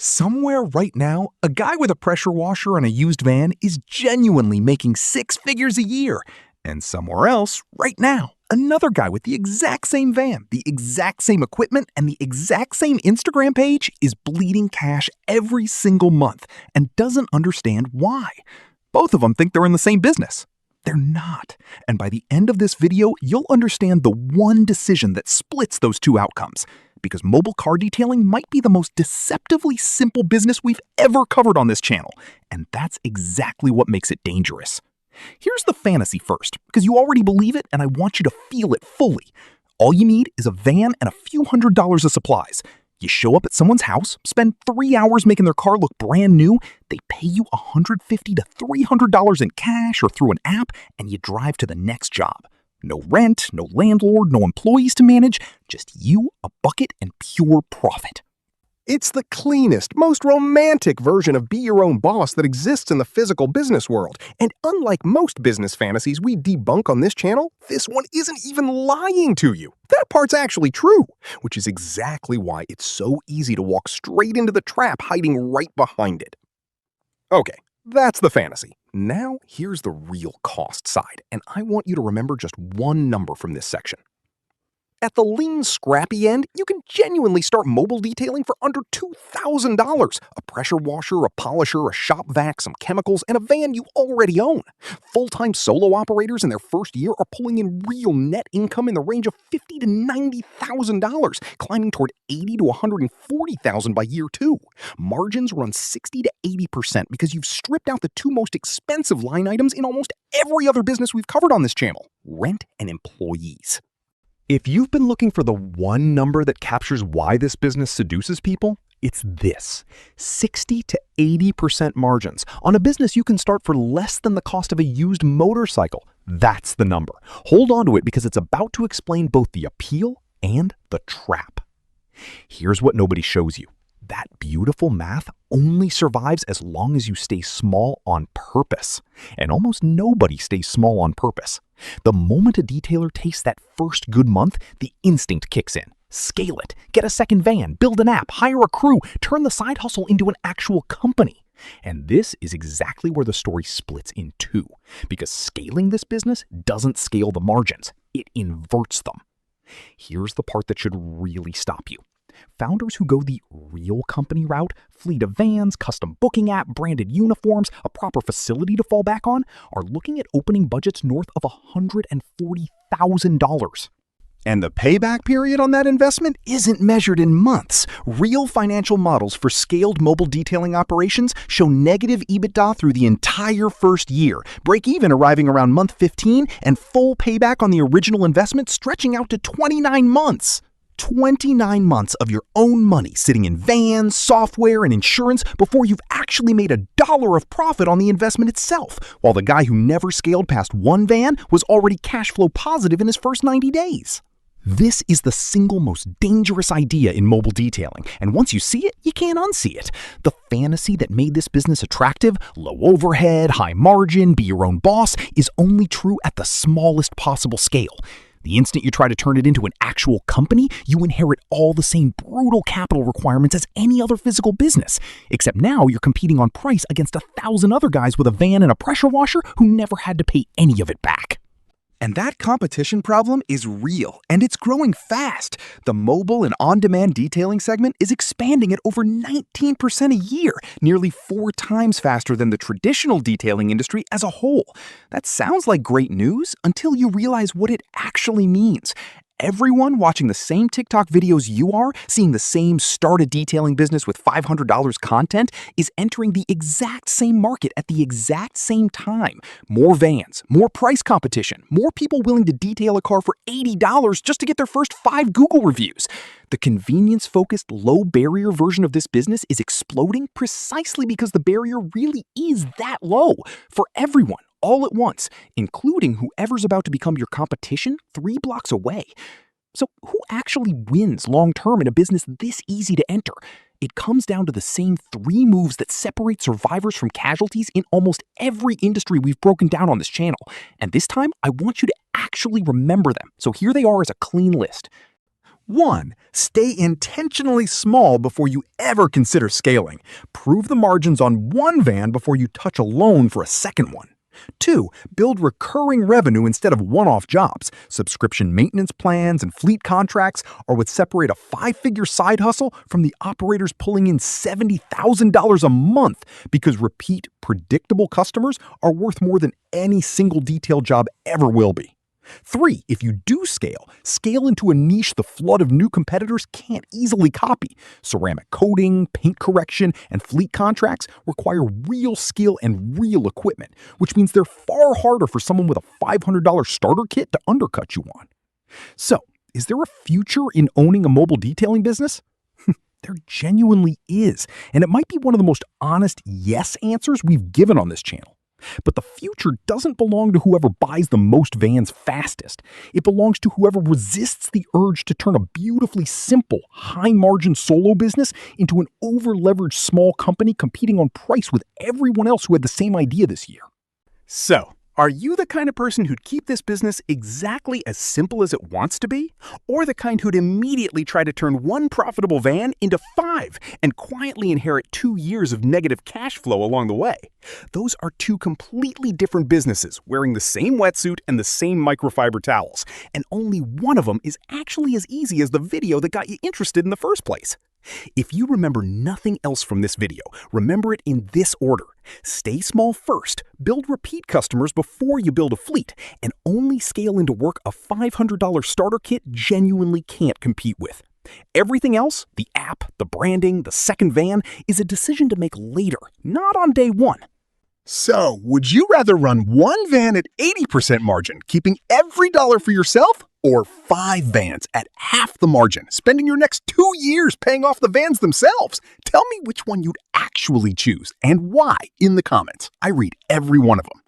Somewhere right now, a guy with a pressure washer and a used van is genuinely making six figures a year. And somewhere else, right now, another guy with the exact same van, the exact same equipment, and the exact same Instagram page is bleeding cash every single month and doesn't understand why. Both of them think they're in the same business. They're not. And by the end of this video, you'll understand the one decision that splits those two outcomes. Because mobile car detailing might be the most deceptively simple business we've ever covered on this channel. And that's exactly what makes it dangerous. Here's the fantasy first, because you already believe it and I want you to feel it fully. All you need is a van and a few $100s of supplies. You show up at someone's house, spend 3 hours making their car look brand new, they pay you $150 to $300 in cash or through an app, and you drive to the next job. No rent, no landlord, no employees to manage, just you, a bucket, and pure profit. It's the cleanest, most romantic version of be your own boss that exists in the physical business world. And unlike most business fantasies we debunk on this channel, this one isn't even lying to you. That part's actually true, which is exactly why it's so easy to walk straight into the trap hiding right behind it. Okay, that's the fantasy. Now, here's the real cost side, and I want you to remember just one number from this section. At the lean, scrappy end, you can genuinely start mobile detailing for under $2,000. A pressure washer, a polisher, a shop vac, some chemicals, and a van you already own. Full-time solo operators in their first year are pulling in real net income in the range of $50,000 to $90,000, climbing toward $80,000 to $140,000 by year 2. Margins run 60% to 80% because you've stripped out the two most expensive line items in almost every other business we've covered on this channel: rent and employees. If you've been looking for the one number that captures why this business seduces people, it's this: 60% to 80% margins on a business you can start for less than the cost of a used motorcycle. That's the number. Hold on to it because it's about to explain both the appeal and the trap. Here's what nobody shows you. That beautiful math only survives as long as you stay small on purpose. And almost nobody stays small on purpose. The moment a detailer tastes that first good month, the instinct kicks in. Scale it, get a second van, build an app, hire a crew, turn the side hustle into an actual company. And this is exactly where the story splits in two. Because scaling this business doesn't scale the margins, it inverts them. Here's the part that should really stop you. Founders who go the real company route, fleet of vans, custom booking app, branded uniforms, a proper facility to fall back on, are looking at opening budgets north of $140,000. And the payback period on that investment isn't measured in months. Real financial models for scaled mobile detailing operations show negative EBITDA through the entire first year, break even arriving around month 15, and full payback on the original investment stretching out to 29 months. 29 months of your own money sitting in vans, software, and insurance before you've actually made $1 of profit on the investment itself, while the guy who never scaled past one van was already cash flow positive in his first 90 days. This is the single most dangerous idea in mobile detailing, and once you see it, you can't unsee it. The fantasy that made this business attractive, low overhead, high margin, be your own boss, is only true at the smallest possible scale. The instant you try to turn it into an actual company, you inherit all the same brutal capital requirements as any other physical business. Except now you're competing on price against 1,000 other guys with a van and a pressure washer who never had to pay any of it back. And that competition problem is real, and it's growing fast. The mobile and on-demand detailing segment is expanding at over 19% a year, nearly 4 times faster than the traditional detailing industry as a whole. That sounds like great news until you realize what it actually means. Everyone watching the same TikTok videos you are, seeing the same start a detailing business with $500 content, is entering the exact same market at the exact same time. More vans, more price competition, more people willing to detail a car for $80 just to get their first 5 Google reviews. The convenience-focused, low-barrier version of this business is exploding precisely because the barrier really is that low for everyone, all at once, including whoever's about to become your competition 3 blocks away. So who actually wins long-term in a business this easy to enter? It comes down to the same 3 moves that separate survivors from casualties in almost every industry we've broken down on this channel. And this time, I want you to actually remember them. So here they are as a clean list. 1. Stay intentionally small before you ever consider scaling. Prove the margins on one van before you touch a loan for a second one. 2. Build recurring revenue instead of one-off jobs. Subscription maintenance plans and fleet contracts are what separate a 5-figure side hustle from the operators pulling in $70,000 a month, because repeat, predictable customers are worth more than any single detail job ever will be. 3. If you do scale into a niche the flood of new competitors can't easily copy. Ceramic coating, paint correction, and fleet contracts require real skill and real equipment, which means they're far harder for someone with a $500 starter kit to undercut you on. So, is there a future in owning a mobile detailing business? There genuinely is, and it might be one of the most honest yes answers we've given on this channel. But the future doesn't belong to whoever buys the most vans fastest. It belongs to whoever resists the urge to turn a beautifully simple, high-margin solo business into an over-leveraged small company competing on price with everyone else who had the same idea this year. So, are you the kind of person who'd keep this business exactly as simple as it wants to be? Or the kind who'd immediately try to turn one profitable van into 5 and quietly inherit 2 years of negative cash flow along the way? Those are 2 completely different businesses wearing the same wetsuit and the same microfiber towels, and only one of them is actually as easy as the video that got you interested in the first place. If you remember nothing else from this video, remember it in this order. Stay small first, build repeat customers before you build a fleet, and only scale into work a $500 starter kit genuinely can't compete with. Everything else, the app, the branding, the second van, is a decision to make later, not on day one. So, would you rather run one van at 80% margin, keeping every dollar for yourself, or 5 vans at half the margin, spending your next 2 years paying off the vans themselves? Tell me which one you'd actually choose and why in the comments. I read every one of them.